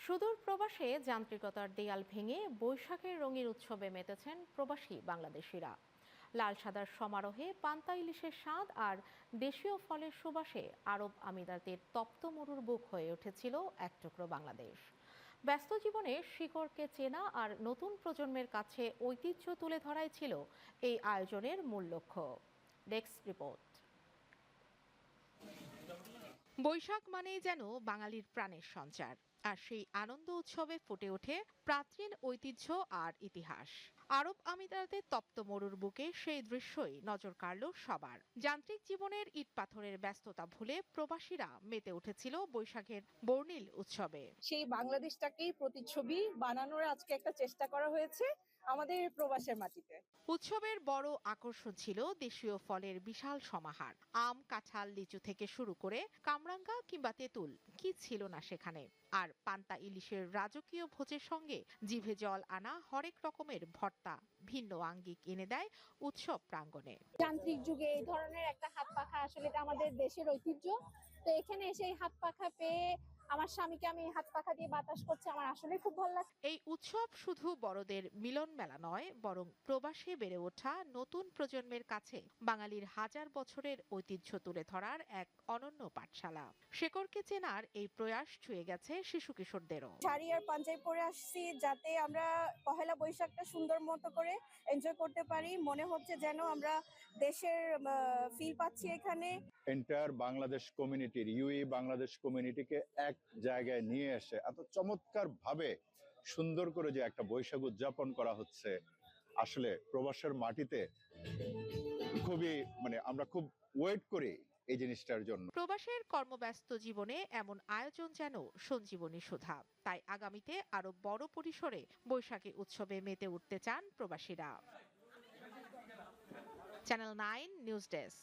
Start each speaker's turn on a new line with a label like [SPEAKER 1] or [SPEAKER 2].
[SPEAKER 1] সুদূর প্রবাসে যান্ত্রিকতার দেয়াল ভেঙে বৈশাখের রঙিন উৎসবে মেতেছেন প্রবাসী বাংলাদেশিরা। লাল সাদার সমারোহে পান্তা ইলিশের স্বাদ আর দেশীয় ফলের সুবাসে আরব আমিরাতের তপ্ত মরুর বুক হয়ে উঠেছিল এক টুকরো বাংলাদেশ। ব্যস্ত জীবনে শিকড়কে চেনা আর নতুন প্রজন্মের কাছে ঐতিহ্য তুলে ধরাই ছিল এই আয়োজনের মূল লক্ষ্য। Desk report. বৈশাখ মানেই যেন বাঙালির প্রাণের সঞ্চার, আর সেই আনন্দ উৎসবে ফুটে ওঠে প্রাচীন ঐতিহ্য আর ইতিহাস। আরব আমিরাতের তপ্ত মরুর বুকে সেই দৃশ্যই নজর কাড়ল সবার। যান্ত্রিক জীবনের ইট পাথরের ব্যস্ততা ভুলে প্রবাসীরা মেতে উঠেছিল বৈশাখের বর্ণিল উৎসবে।
[SPEAKER 2] সেই বাংলাদেশটাকেই প্রতিচ্ছবি বানানোর আজকে একটা চেষ্টা করা হয়েছে আমাদের প্রবাসের মাটিতে।
[SPEAKER 1] উৎসবের বড় আকর্ষণ ছিল দেশীয় ফলের বিশাল সমাহার। আম, কাঁঠাল, লিচু থেকে শুরু করে কামরাঙ্গা কিংবা তেঁতুল, কি ছিল না সেখানে। আর পান্তা ইলিশের রাজকীয় ভোজের সঙ্গে জিভে জল আনা হরেক রকমের ভর্তা ভিন্ন আঙ্গিক এনে দেয় উৎসব প্রাঙ্গণে।
[SPEAKER 3] যান্ত্রিক যুগে এই ধরনের একটা হাত পাখা আসলে এটা আমাদের দেশের ঐতিহ্য। তো এখানে এসে এই হাত পাখা পেয়ে আমার স্বামীকে আমি হাত পাখা দিয়ে বাতাস করছি, আমার আসলে খুব ভালো লাগছে।
[SPEAKER 1] এই উৎসব শুধু বড়দের মিলন মেলা নয়, বরং প্রবাসে বেড়ে ওঠা নতুন প্রজন্মের কাছে বাঙালির হাজার বছরের ঐতিহ্য তুলে ধরার এক অনন্য পাঠশালা। শেকড়কে চেনার এই প্রয়াস ছুঁয়ে গেছে শিশু কিশোরদেরও।
[SPEAKER 2] শাড়ি আর পাঞ্জাবি পরে আসছি যাতে আমরা পহেলা বৈশাখটা সুন্দর মতো করে এনজয় করতে পারি। মনে হচ্ছে যেন আমরা দেশের ফিল পাচ্ছি এখানে।
[SPEAKER 4] এন্টায়ার বাংলাদেশ কমিউনিটির বাংলাদেশ কমিউনিটিকে এক জায়গায় নিয়ে এসে এত চমৎকার ভাবে সুন্দর করে যে একটা বৈশাখ উদযাপন করা হচ্ছে, আসলে প্রবাসের মাটিতে খুবই আমরা খুব ওয়েট করি এই জিনিসটার জন্য।
[SPEAKER 1] প্রবাসের কর্মব্যস্ত জীবনে এমন আয়োজন যেন সঞ্জীবনী সুধা। তাই আগামীতে আরো বড় পরিসরে বৈশাখী উৎসবে মেতে উঠতে চান প্রবাসীরা। Channel 9 news desk.